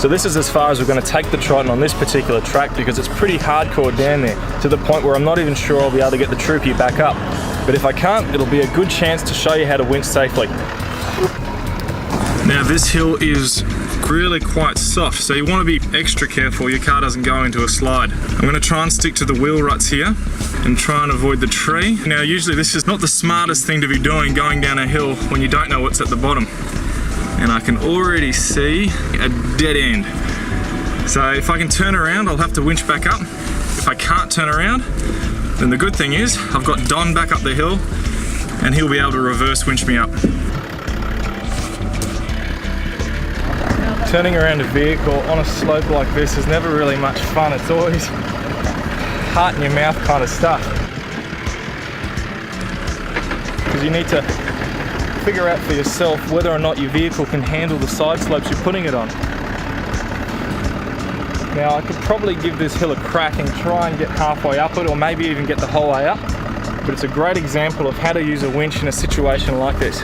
So this is as far as we're going to take the Triton on this particular track, because it's pretty hardcore down there, to the point where I'm not even sure I'll be able to get the Troopy back up. But if I can't, it'll be a good chance to show you how to winch safely. Now this hill is really quite soft, so you want to be extra careful your car doesn't go into a slide. I'm going to try and stick to the wheel ruts here and try and avoid the tree. Now usually this is not the smartest thing to be doing, going down a hill when you don't know what's at the bottom. And I can already see a dead end. So if I can turn around, I'll have to winch back up. If I can't turn around, then the good thing is I've got Don back up the hill and he'll be able to reverse winch me up. Turning around a vehicle on a slope like this is never really much fun. It's always heart in your mouth kind of stuff. Because you need to figure out for yourself whether or not your vehicle can handle the side slopes you're putting it on. Now I could probably give this hill a crack and try and get halfway up it, or maybe even get the whole way up, but it's a great example of how to use a winch in a situation like this.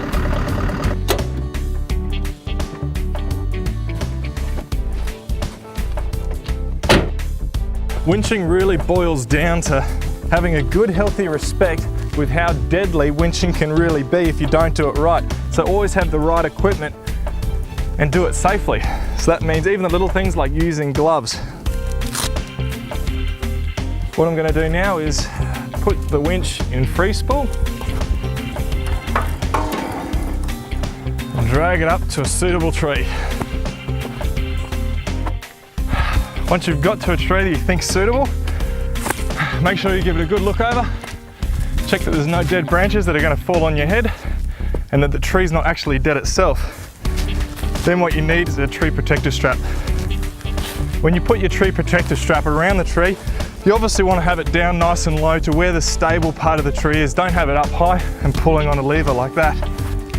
Winching really boils down to having a good, healthy respect with how deadly winching can really be if you don't do it right. So always have the right equipment and do it safely. So that means even the little things like using gloves. What I'm going to do now is put the winch in free spool and drag it up to a suitable tree. Once you've got to a tree that you think's suitable, make sure you give it a good look over. Check that there's no dead branches that are going to fall on your head and that the tree's not actually dead itself. Then what you need is a tree protector strap. When you put your tree protector strap around the tree, you obviously want to have it down nice and low to where the stable part of the tree is. Don't have it up high and pulling on a lever like that.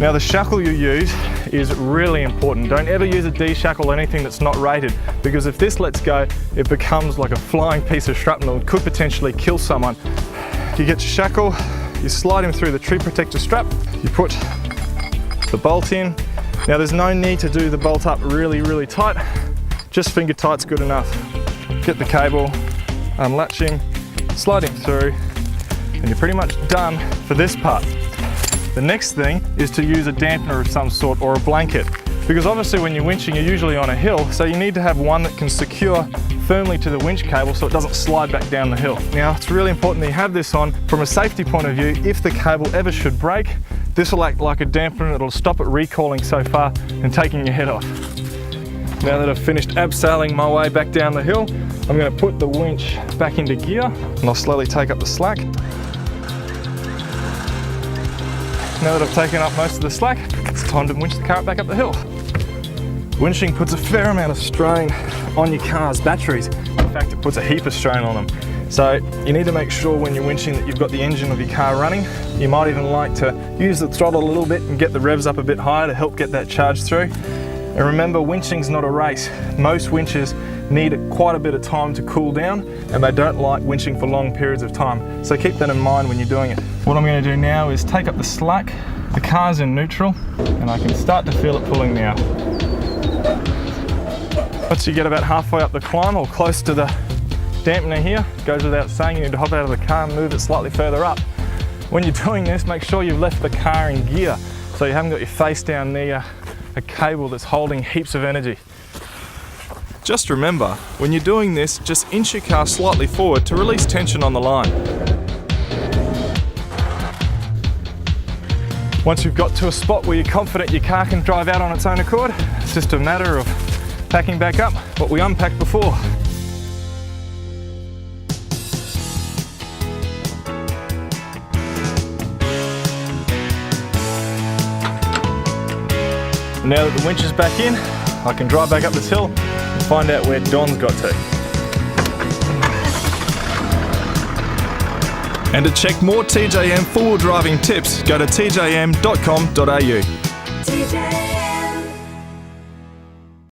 Now the shackle you use is really important. Don't ever use a D-shackle or anything that's not rated, because if this lets go, it becomes like a flying piece of shrapnel and could potentially kill someone. You get your shackle, you slide him through the tree protector strap, you put the bolt in. Now there's no need to do the bolt up really, really tight, just finger tight's good enough. Get the cable, unlatch him, slide him through, and you're pretty much done for this part. The next thing is to use a dampener of some sort or a blanket, because obviously when you're winching you're usually on a hill, so you need to have one that can secure firmly to the winch cable so it doesn't slide back down the hill. Now it's really important that you have this on from a safety point of view. If the cable ever should break, this will act like a dampener. It'll stop it recoiling so far and taking your head off. Now that I've finished abseiling my way back down the hill, I'm going to put the winch back into gear and I'll slowly take up the slack. Now that I've taken up most of the slack, it's time to winch the car back up the hill. Winching puts a fair amount of strain on your car's batteries. In fact, it puts a heap of strain on them. So you need to make sure when you're winching that you've got the engine of your car running. You might even like to use the throttle a little bit and get the revs up a bit higher to help get that charge through. And remember, winching's not a race. Most winches need quite a bit of time to cool down and they don't like winching for long periods of time. So keep that in mind when you're doing it. What I'm going to do now is take up the slack. The car's in neutral and I can start to feel it pulling now. Once you get about halfway up the climb or close to the dampener here, it goes without saying you need to hop out of the car and move it slightly further up. When you're doing this, make sure you've left the car in gear so you haven't got your face down near a cable that's holding heaps of energy. Just remember, when you're doing this, just inch your car slightly forward to release tension on the line. Once you've got to a spot where you're confident your car can drive out on its own accord, it's just a matter of packing back up what we unpacked before. Now that the winch is back in, I can drive back up this hill and find out where Don's got to. And to check more TJM four-wheel driving tips, go to tjm.com.au.